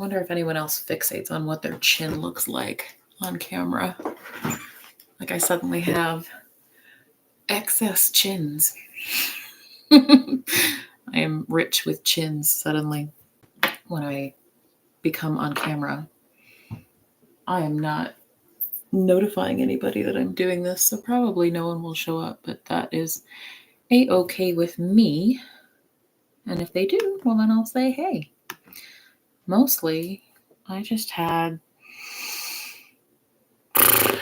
wonder if anyone else fixates on what their chin looks like on camera. Like I suddenly have excess chins. I am rich with chins suddenly when I become on camera. I am not notifying anybody that I'm doing this, so probably no one will show up, but that is a-okay with me. And if they do, well, then I'll say, hey. Mostly, I just had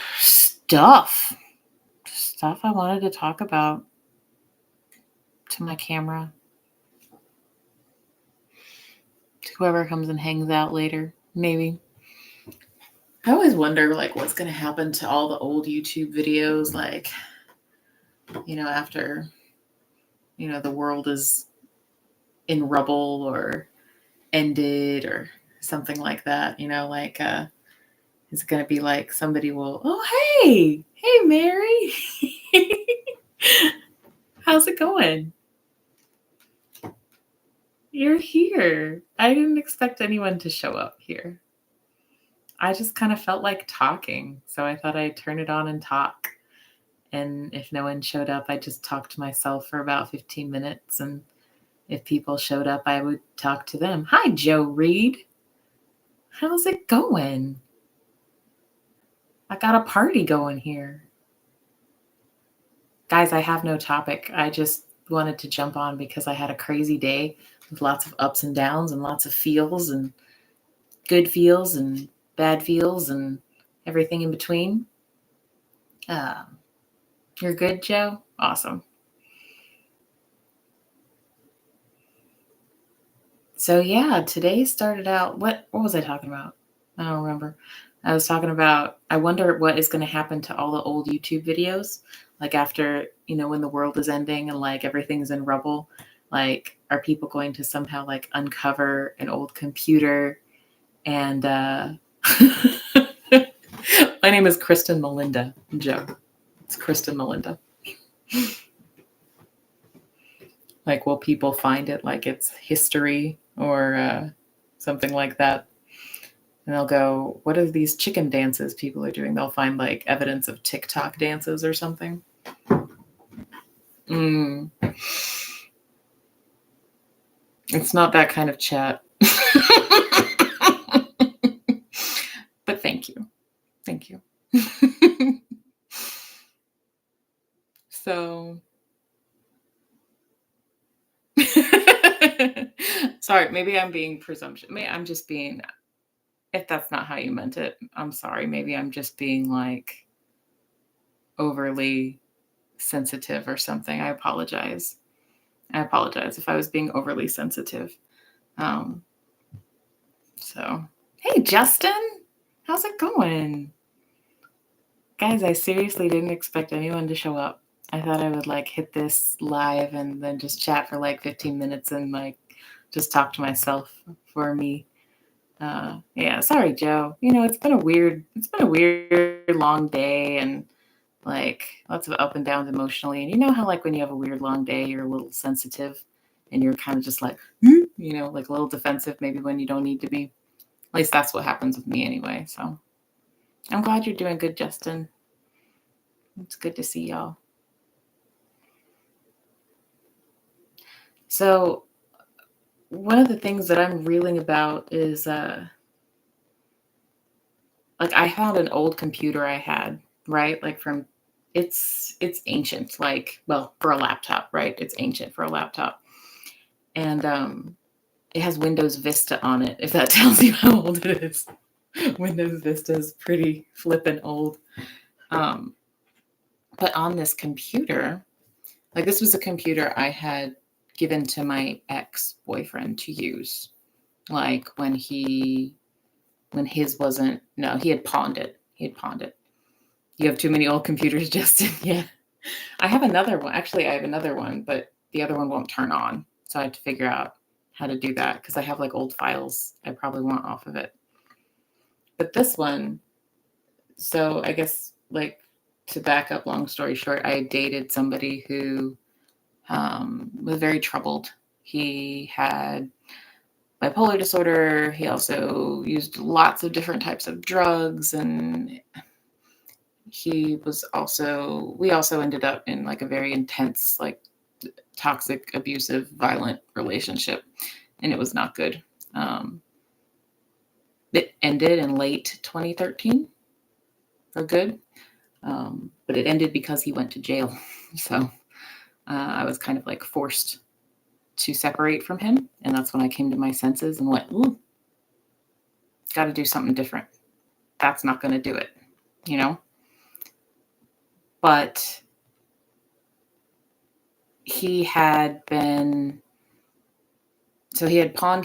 stuff I wanted to talk about to my camera, to whoever comes and hangs out later, maybe. I always wonder, like, what's going to happen to all the old YouTube videos, like, after, the world is in rubble or ended or something like that, it's going to be like somebody will, oh, hey, Mary. How's it going? You're here. I didn't expect anyone to show up here. I just kind of felt like talking, so I thought I'd turn it on and talk. And if no one showed up, I'd just talk to myself for about 15 minutes. And if people showed up, I would talk to them. Hi, Joe Reed. How's it going? I got a party going here. Guys, I have no topic. I just wanted to jump on because I had a crazy day with lots of ups and downs and lots of feels and good feels and bad feels and everything in between. You're good, Joe? Awesome. So yeah, today started out, what was I talking about? I don't remember. I was talking about, I wonder what is going to happen to all the old YouTube videos, like after, when the world is ending and like everything's in rubble, like are people going to somehow like uncover an old computer and my name is Kristen Melinda, Joe. It's Kristen Melinda. Like, will people find it like it's history or something like that? And they'll go, what are these chicken dances people are doing? They'll find like evidence of TikTok dances or something. It's not that kind of chat. But thank you. Thank you. So, sorry, maybe I'm being presumptuous. Maybe I'm just being, if that's not how you meant it, I'm sorry. Maybe I'm just being like overly sensitive or something. I apologize if I was being overly sensitive. So, hey, Justin, how's it going? Guys, I seriously didn't expect anyone to show up. I thought I would like hit this live and then just chat for like 15 minutes and like just talk to myself for me. Yeah, sorry, Joe. It's been a weird long day and like lots of up and downs emotionally. And how like when you have a weird long day, you're a little sensitive and you're kind of just like, like a little defensive maybe when you don't need to be. At least that's what happens with me anyway. So I'm glad you're doing good, Justin. It's good to see y'all. So one of the things that I'm reeling about is like I found an old computer I had, right? Like from it's ancient, like, well, for a laptop, right? It's ancient for a laptop. And it has Windows Vista on it, if that tells you how old it is. Windows Vista is pretty flippin' old. But on this computer, like this was a computer I had given to my ex-boyfriend to use. Like when his wasn't, no, he had pawned it. You have too many old computers, Justin. Yeah. I have another one. Actually, I have another one, but the other one won't turn on. So I have to figure out how to do that because I have like old files I probably want off of it. But this one, so I guess like to back up, long story short, I dated somebody who was very troubled. He had bipolar disorder. He also used lots of different types of drugs, and we also ended up in like a very intense, like toxic, abusive, violent relationship, and it was not good. It ended in late 2013 for good, but it ended because he went to jail. So I was kind of like forced to separate from him, and that's when I came to my senses and went, ooh, got to do something different. That's not going to do it, you know? But he had pawned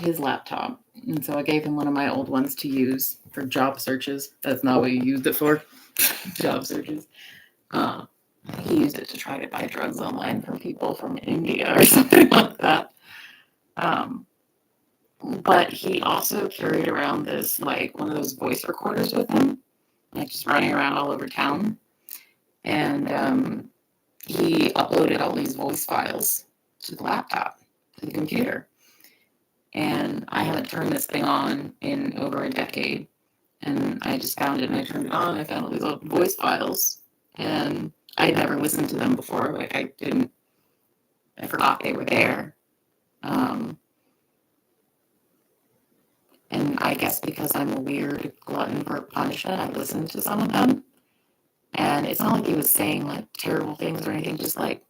his laptop. And so I gave him one of my old ones to use for job searches. That's not what he used it for. Job searches. He used it to try to buy drugs online from people from India or something like that. But he also carried around this, like, one of those voice recorders with him, like just running around all over town. And he uploaded all these voice files to the laptop, to the computer. And I haven't turned this thing on in over a decade. And I just found it and I turned it on. I found all these old voice files. And I had never listened to them before. Like, I forgot they were there. And I guess because I'm a weird glutton for punishment, I listened to some of them. And it's not like he was saying like terrible things or anything, just like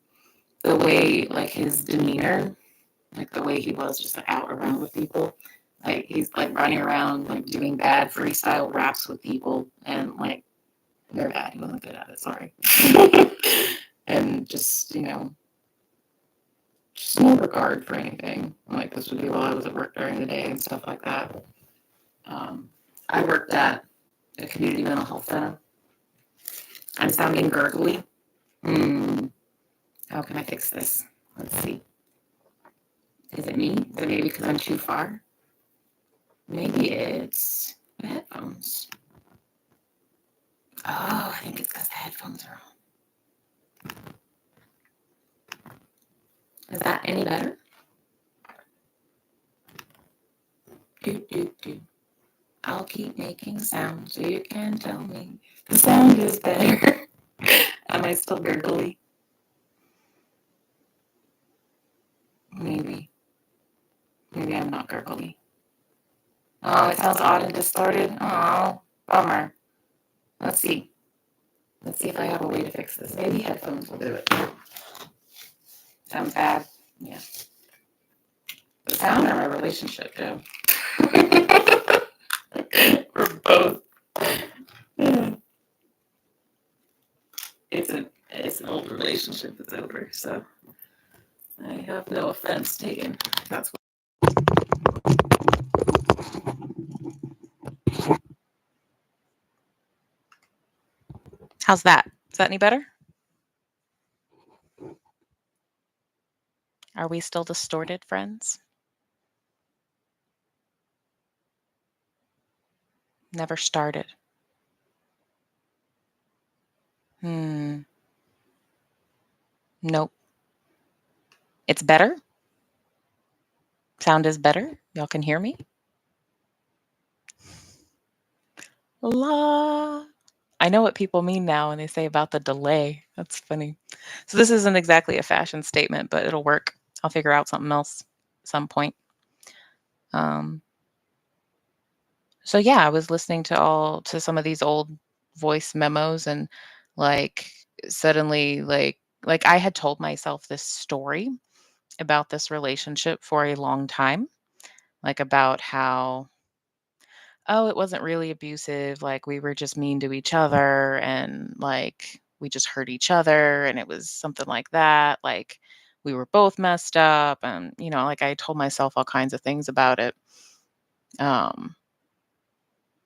the way, like his demeanor, like the way he was just like, out around with people. Like he's like running around, like doing bad freestyle raps with people, and like they're bad. He wasn't good at it, sorry. And just, just no regard for anything. Like this would be while I was at work during the day and stuff like that. I worked at a community mental health center. I'm sounding gurgly. How can I fix this? Let's see. Is it me? Is it maybe because I'm too far? Maybe it's the headphones. Oh, I think it's because the headphones are on. Is that any better? I'll keep making sounds so you can tell me the sound is better. Am I still gurgly? Maybe. Maybe I'm not gurgly. Oh, it sounds odd and distorted. Oh, bummer. Let's see. Let's see if I have a way to fix this. Maybe headphones will do it. Sounds bad. Yeah. The sound or my relationship, Joe? Or both. It's an old relationship that's over, so I have no offense taken. That's what. How's that? Is that any better? Are we still distorted, friends? Never started. Nope. It's better? Sound is better? Y'all can hear me? La. I know what people mean now when they say about the delay. That's funny. So this isn't exactly a fashion statement, but it'll work. I'll figure out something else at some point. So yeah, I was listening to some of these old voice memos, and like suddenly like I had told myself this story about this relationship for a long time, like about how, oh, it wasn't really abusive, like we were just mean to each other, and like we just hurt each other, and it was something like that, like we were both messed up, and like I told myself all kinds of things about it. Um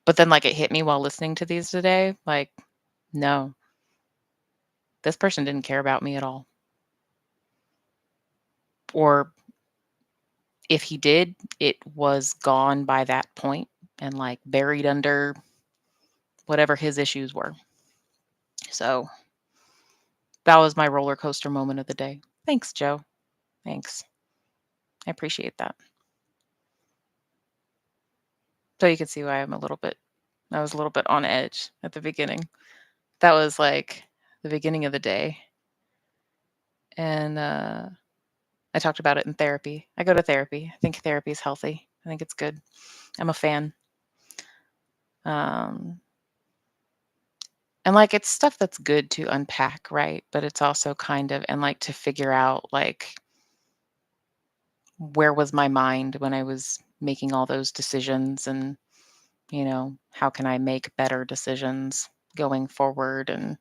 but then like it hit me while listening to these today, like, no, this person didn't care about me at all. Or if he did, it was gone by that point and like buried under whatever his issues were. So that was my roller coaster moment of the day. Thanks, Joe. Thanks. I appreciate that. So you can see why I was a little bit on edge at the beginning. That was like the beginning of the day. And I talked about it in therapy. I go to therapy. I think therapy is healthy. I think it's good. I'm a fan. Um, and like it's stuff that's good to unpack, right? But it's also kind of, and like to figure out like where was my mind when I was making all those decisions, and how can I make better decisions going forward. And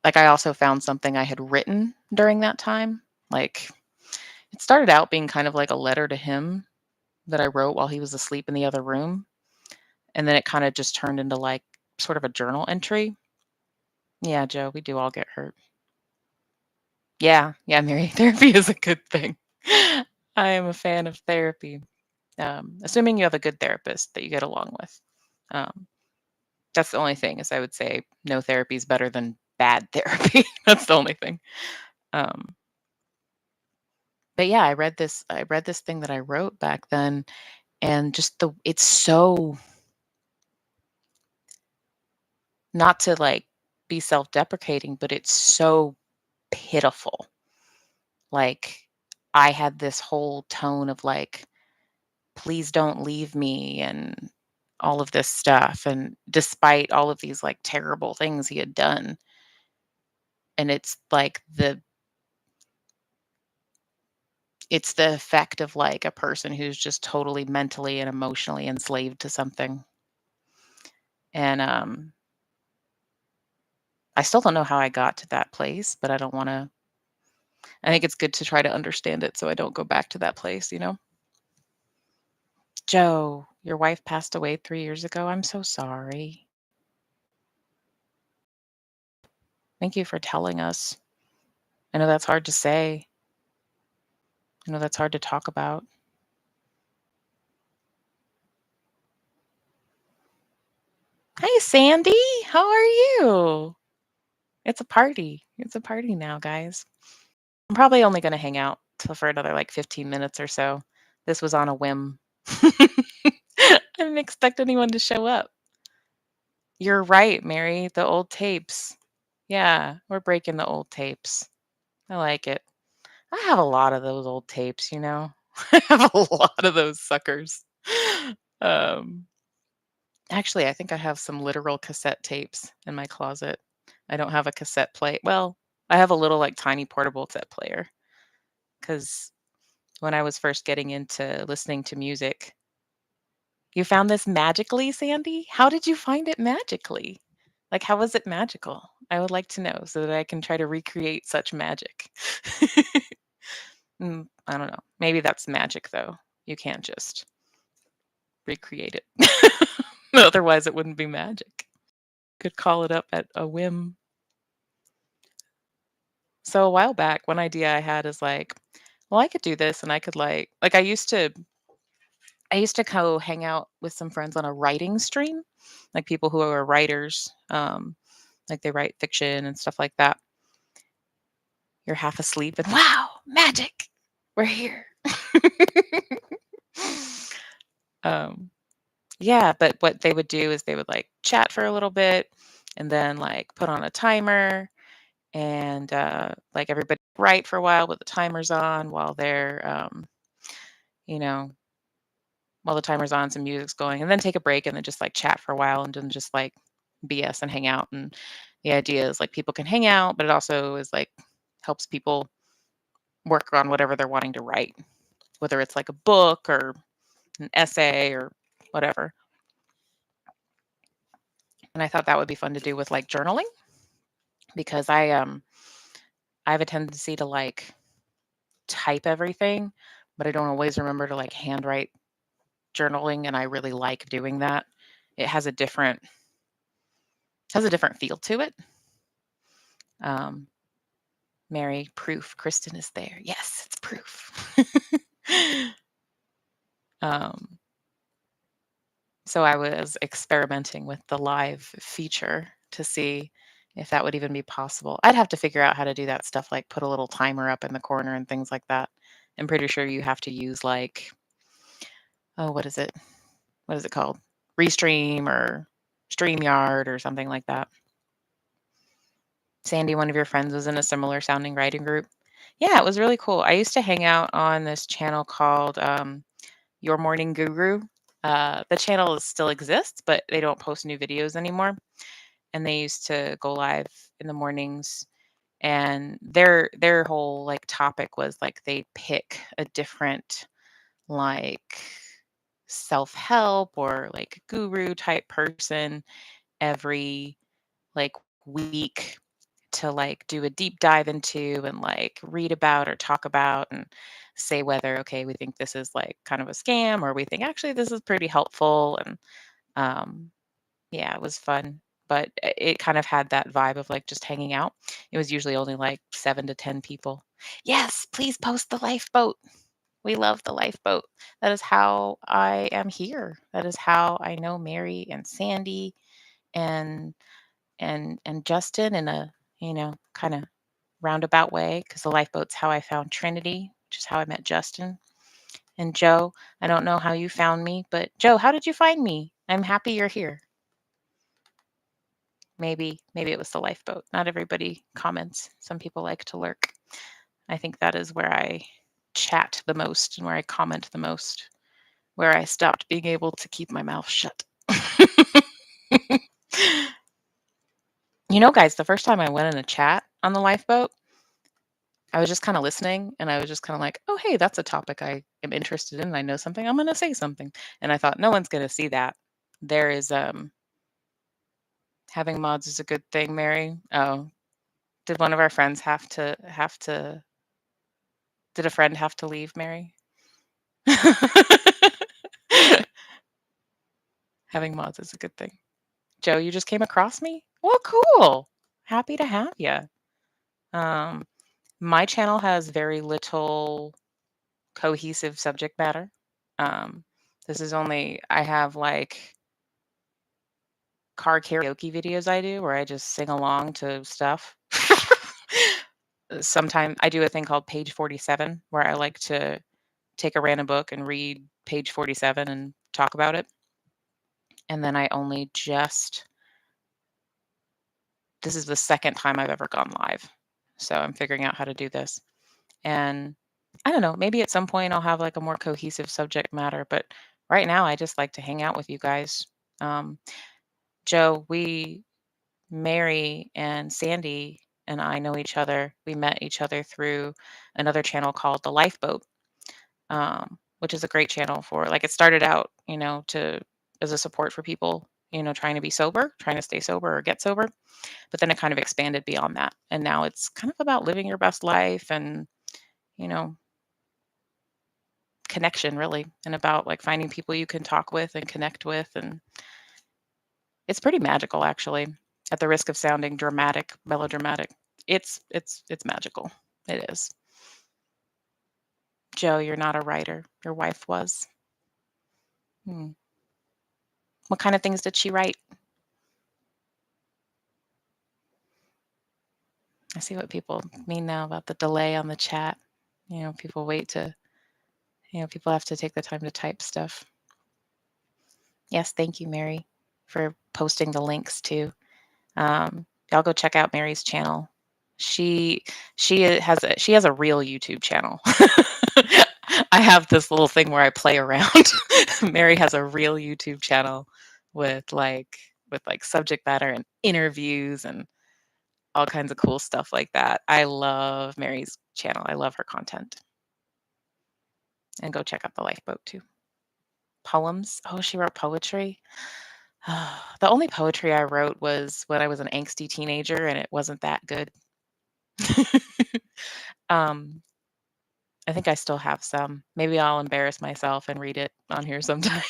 like I also found something I had written during that time. Like it started out being kind of like a letter to him that I wrote while he was asleep in the other room. And then it kind of just turned into like sort of a journal entry. Yeah, Joe, we do all get hurt. Yeah, yeah, Mary, therapy is a good thing. I am a fan of therapy, assuming you have a good therapist that you get along with. Um, that's the only thing is I would say no therapy is better than bad therapy. That's the only thing. Um, but yeah, I read this thing that I wrote back then, and just it's so, not to like be self-deprecating, but it's so pitiful. Like I had this whole tone of like, please don't leave me and all of this stuff. And despite all of these like terrible things he had done, and it's the effect of like a person who's just totally mentally and emotionally enslaved to something. And I still don't know how I got to that place, but I don't want to. I think it's good to try to understand it so I don't go back to that place. Joe, your wife passed away 3 years ago. I'm so sorry. Thank you for telling us. I know that's hard to say. I know that's hard to talk about. Hey, Sandy. How are you? It's a party. It's a party now, guys. I'm probably only going to hang out till for another like 15 minutes or so. This was on a whim. I didn't expect anyone to show up. You're right, Mary. The old tapes. Yeah, we're breaking the old tapes. I like it. I have a lot of those old tapes. I have a lot of those suckers. Um, actually, I think I have some literal cassette tapes in my closet. I don't have a cassette play. Well, I have a little like tiny portable cassette player because when I was first getting into listening to music, you found this magically, Sandy? How did you find it magically? Like, how was it magical? I would like to know so that I can try to recreate such magic. I don't know. Maybe that's magic, though. You can't just recreate it. Otherwise, it wouldn't be magic. Could call it up at a whim. So a while back, one idea I had is like, well, I could do this, and I could like I used to go hang out with some friends on a writing stream, like people who are writers, like they write fiction and stuff like that. You're half asleep and wow, magic. We're here. um, yeah, but what they would do is they would like chat for a little bit and then like put on a timer, and like everybody write for a while with the timers on while you know, the timer's on, some music's going, and then take a break and then just like chat for a while and then just like BS and hang out. And the idea is like people can hang out, but it also is like helps people work on whatever they're wanting to write, whether it's like a book or an essay or whatever. And I thought that would be fun to do with like journaling because I have a tendency to like type everything, but I don't always remember to like handwrite journaling, and I really like doing that. It has a different feel to it. Um, Mary, proof. Kristen is there. Yes, it's proof. um, so I was experimenting with the live feature to see if that would even be possible. I'd have to figure out how to do that stuff, like put a little timer up in the corner and things like that. I'm pretty sure you have to use like oh, what is it? What is it called? Restream or StreamYard or something like that. Sandy, one of your friends, was in a similar sounding writing group. Yeah, it was really cool. I used to hang out on this channel called Your Morning Guru. The channel still exists, but they don't post new videos anymore. And they used to go live in the mornings, and their whole like topic was like they pick a different like self-help or like guru type person every like week to like do a deep dive into and like read about or talk about and say whether okay we think this is like kind of a scam or we think actually this is pretty helpful. And um yeah, it was fun, but it kind of had that vibe of like just hanging out. It was usually only like 7 to 10 people. Yes, please post the lifeboat. We love the lifeboat. That is how I am here. That is how I know Mary and Sandy and and Justin in a, kind of roundabout way, because the lifeboat's how I found Trinity, which is how I met Justin. And Joe, I don't know how you found me, but Joe, how did you find me? I'm happy you're here. Maybe it was the lifeboat. Not everybody comments. Some people like to lurk. I think that is where I chat the most and where I comment the most, where I stopped being able to keep my mouth shut. Guys, the first time I went in a chat on the lifeboat, I was just kind of listening and I was just kind of like, oh, hey, that's a topic I am interested in. I know something. I'm going to say something. And I thought, no one's going to see that. There is, having mods is a good thing, Mary. Oh, did one of our friends did a friend have to leave, Mary? Having mods is a good thing. Joe, you just came across me? Well, cool. Happy to have you. My channel has very little cohesive subject matter. Um, this is only, I have like car karaoke videos I do where I just sing along to stuff. Sometimes I do a thing called Page 47 where I like to take a random book and read page 47 and talk about it. And then I only just, this is the second time I've ever gone live. So I'm figuring out how to do this. And I don't know, maybe at some point I'll have like a more cohesive subject matter, but right now I just like to hang out with you guys. Um, Joe, Mary and Sandy and I know each other. We met each other through another channel called The Lifeboat, which is a great channel for like it started out, to as a support for people, trying to be sober, trying to stay sober or get sober. But then it kind of expanded beyond that. And now it's kind of about living your best life and, you know, connection really, and about like finding people you can talk with and connect with. And it's pretty magical actually, at the risk of sounding dramatic, melodramatic. It's magical. It is. Joe, you're not a writer. Your wife was. Hmm. What kind of things did she write? I see what people mean now about the delay on the chat. People wait to, people have to take the time to type stuff. Yes, thank you, Mary, for posting the links too. Y'all go check out Mary's channel. She has a real YouTube channel. I have this little thing where I play around. Mary has a real YouTube channel with like subject matter and interviews and all kinds of cool stuff like that. I love Mary's channel. I love her content. And go check out The Lifeboat too. Poems. Oh, she wrote poetry. The only poetry I wrote was when I was an angsty teenager, and it wasn't that good. um, I think I still have some. Maybe I'll embarrass myself and read it on here sometime.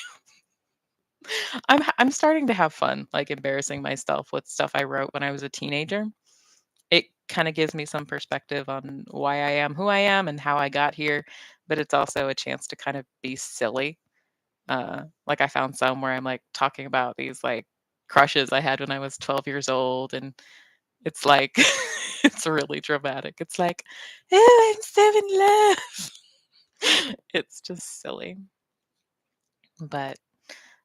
I'm starting to have fun, like embarrassing myself with stuff I wrote when I was a teenager. It kind of gives me some perspective on why I am who I am and how I got here, but it's also a chance to kind of be silly. Like I found some where I'm like talking about these like crushes I had when I was 12 years old, and it's like it's really dramatic. It's like, oh, I'm so in love. It's just silly. But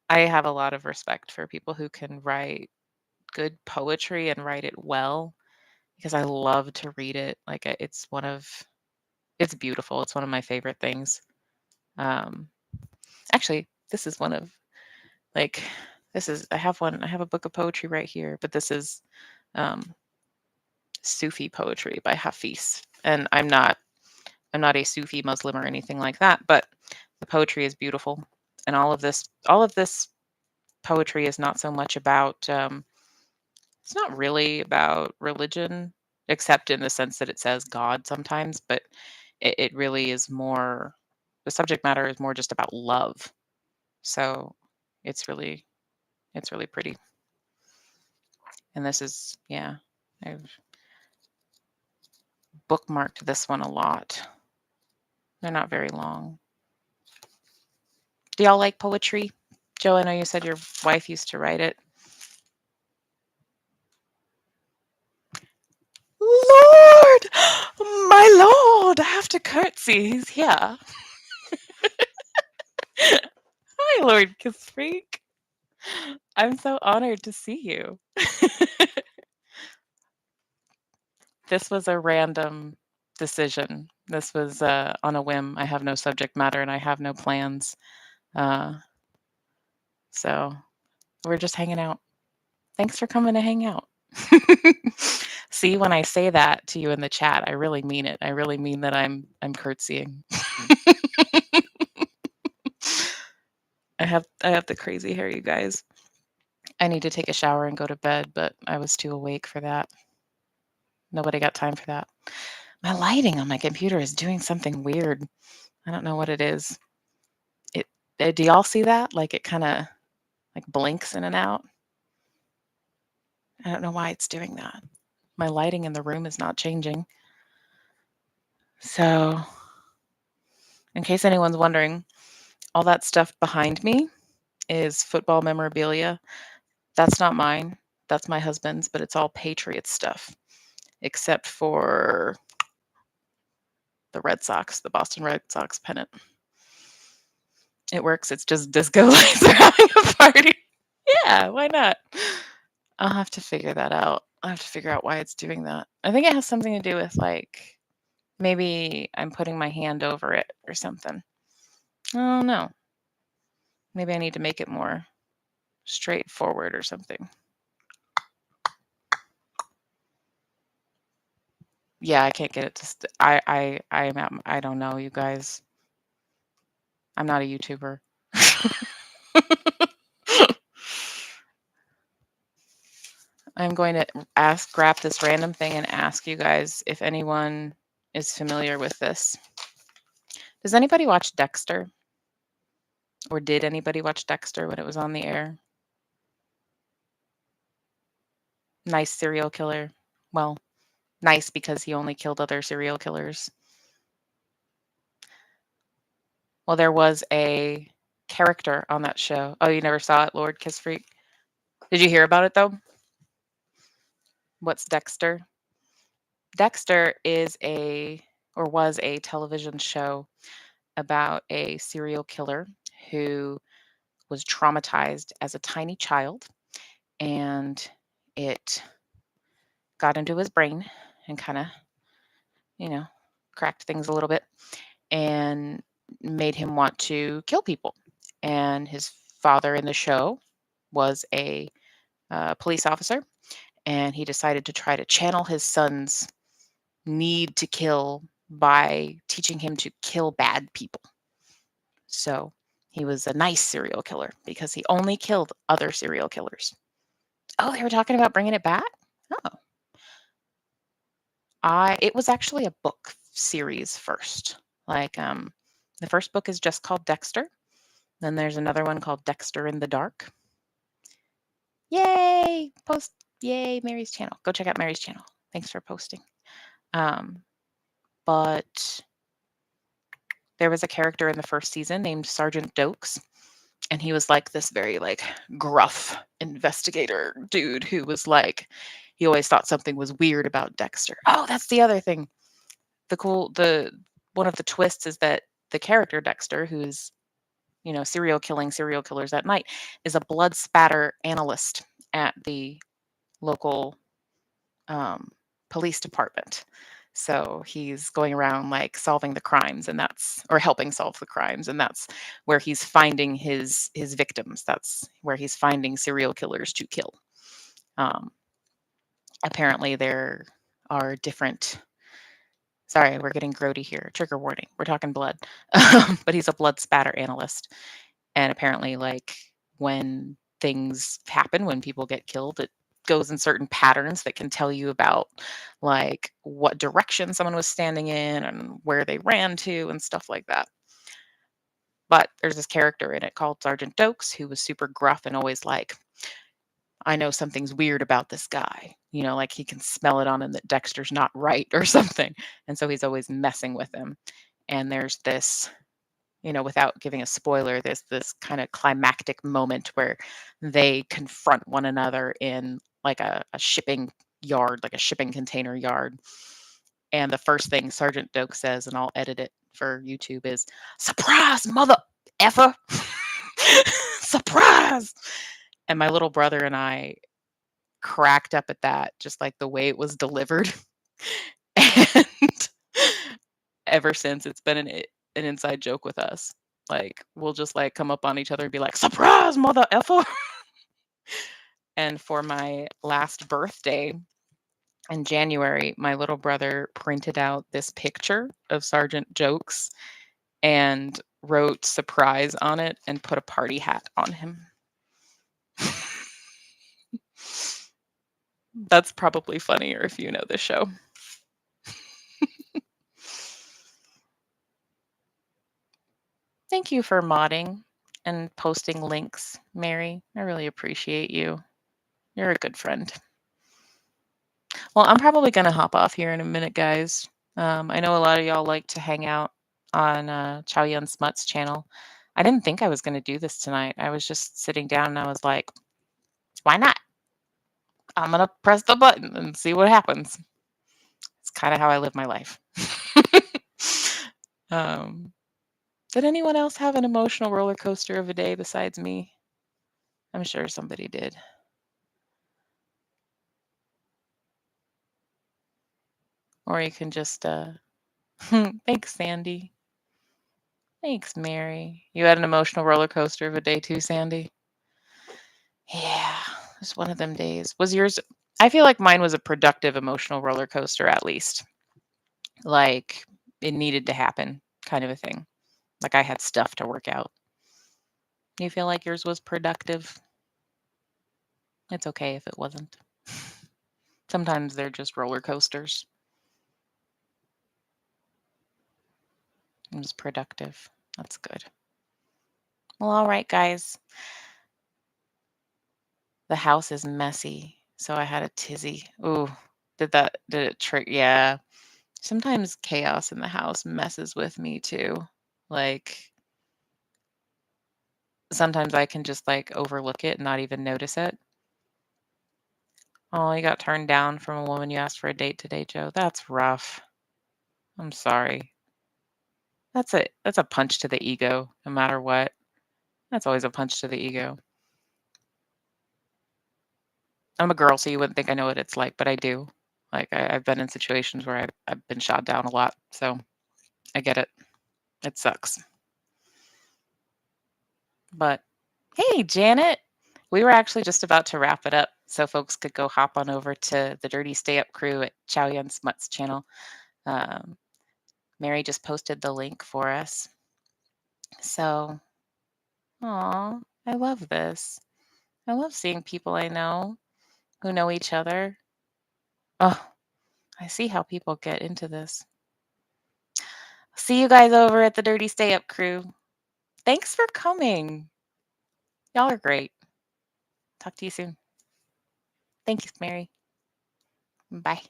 I have a lot of respect for people who can write good poetry and write it well because I love to read it. Like it's beautiful. It's one of my favorite things. Um, actually, this is one of like I have a book of poetry right here, but this is um, Sufi poetry by Hafiz, and I'm not a Sufi Muslim or anything like that, but the poetry is beautiful, and all of this poetry is not so much about it's not really about religion, except in the sense that it says God sometimes, but it really is more, the subject matter is more just about love. So it's really it's really pretty. And this is, yeah, I've bookmarked this one a lot. They're not very long. Do y'all like poetry? Joe, I know you said your wife used to write it. Lord, my lord, I have to curtsy. He's here. Hi, Lord Kisfreak. I'm so honored to see you. This was a random decision. This was on a whim. I have no subject matter and I have no plans. Uh, so we're just hanging out. Thanks for coming to hang out. See, when I say that to you in the chat, I really mean it. I really mean that I'm curtsying. I have the crazy hair, you guys. I need to take a shower and go to bed, but I was too awake for that. Nobody got time for that. My lighting on my computer is doing something weird. I don't know what it is. It do y'all see that? Like it kind of like blinks in and out. I don't know why it's doing that. My lighting in the room is not changing. So, in case anyone's wondering, all that stuff behind me is football memorabilia. That's not mine. That's my husband's, but it's all Patriots stuff, except for the Red Sox, the Boston Red Sox pennant. It works. It's just disco lights are having a party. Yeah, why not? I'll have to figure that out. I have to figure out why it's doing that. I think it has something to do with like maybe I'm putting my hand over it or something. I don't know. Maybe I need to make it more straightforward or something. Yeah, I can't get it to. I'm at. I don't know, you guys. I'm not a YouTuber. I'm going to grab this random thing and ask you guys if anyone is familiar with this. Does anybody watch Dexter? Or did anybody watch Dexter when it was on the air? Nice serial killer. Well, nice because he only killed other serial killers. Well, there was a character on that show. Oh, you never saw it, Lord Kiss Freak? Did you hear about it though? What's Dexter? Dexter is was a television show about a serial killer who was traumatized as a tiny child, and it got into his brain and kind of, you know, cracked things a little bit and made him want to kill people. And his father in the show was a police officer, and he decided to try to channel his son's need to kill by teaching him to kill bad people. So he was a nice serial killer because he only killed other serial killers. Oh, they were talking about bringing it back? Oh. It was actually a book series first. Like the first book is just called Dexter. Then there's another one called Dexter in the Dark. Yay! Yay, Mary's channel. Go check out Mary's channel. Thanks for posting. But there was a character in the first season named Sergeant Dokes, and he was like this very like gruff investigator dude who was like he always thought something was weird about Dexter. Oh, that's the other thing. The one of the twists is that the character Dexter, who's serial killing serial killers at night, is a blood spatter analyst at the local um, police department. So he's going around like solving the crimes, and that's or helping solve the crimes, and that's where he's finding his victims. That's where he's finding serial killers to kill. Um, Apparently, there are different. Sorry, we're getting grody here. Trigger warning. We're talking blood, but he's a blood spatter analyst, and apparently, like when things happen, when people get killed, it goes in certain patterns that can tell you about like what direction someone was standing in and where they ran to and stuff like that. But there's this character in it called Sergeant Dokes who was super gruff and always like, I know something's weird about this guy. Like he can smell it on him that Dexter's not right or something. And so he's always messing with him. And there's this, without giving a spoiler, there's this kind of climactic moment where they confront one another in like a shipping yard, like a shipping container yard. And the first thing Sergeant Doak says, and I'll edit it for YouTube, is surprise, mother effer. Surprise. And my little brother and I cracked up at that, just like the way it was delivered. And ever since, it's been an inside joke with us. Like we'll just like come up on each other and be like, surprise, mother effer. And for my last birthday in January, my little brother printed out this picture of Sergeant Jokes and wrote surprise on it and put a party hat on him. That's probably funnier if you know this show. Thank you for modding and posting links, Mary. I really appreciate you. You're a good friend. Well, I'm probably going to hop off here in a minute, guys. I know a lot of y'all like to hang out on Chow Yun Smut's channel. I didn't think I was going to do this tonight. I was just sitting down and I was like, why not? I'm going to press the button and see what happens. It's kind of how I live my life. Did anyone else have an emotional roller coaster of a day besides me? I'm sure somebody did. Or you can just, thanks, Sandy. Thanks, Mary. You had an emotional roller coaster of a day too, Sandy? Yeah, it was one of them days. Was yours? I feel like mine was a productive emotional roller coaster, at least. Like it needed to happen, kind of a thing. Like I had stuff to work out. You feel like yours was productive? It's okay if it wasn't. Sometimes they're just roller coasters. It was productive. That's good. Well, all right, guys. The house is messy, so I had a tizzy. Ooh, did it trick? Yeah. Sometimes chaos in the house messes with me too. Like sometimes I can just like overlook it and not even notice it. Oh, you got turned down from a woman you asked for a date today, Joe. That's rough. I'm sorry. That's a punch to the ego, no matter what. That's always a punch to the ego. I'm a girl, so you wouldn't think I know what it's like, but I do. Like I've been in situations where I've been shot down a lot, so I get it. It sucks. But hey, Janet, we were actually just about to wrap it up so folks could go hop on over to the Dirty Stay Up crew at Chow Yun Smut's channel. Mary just posted the link for us. So, aw, I love this. I love seeing people I know who know each other. Oh, I see how people get into this. See you guys over at the Dirty Stay Up crew. Thanks for coming. Y'all are great. Talk to you soon. Thank you, Mary. Bye.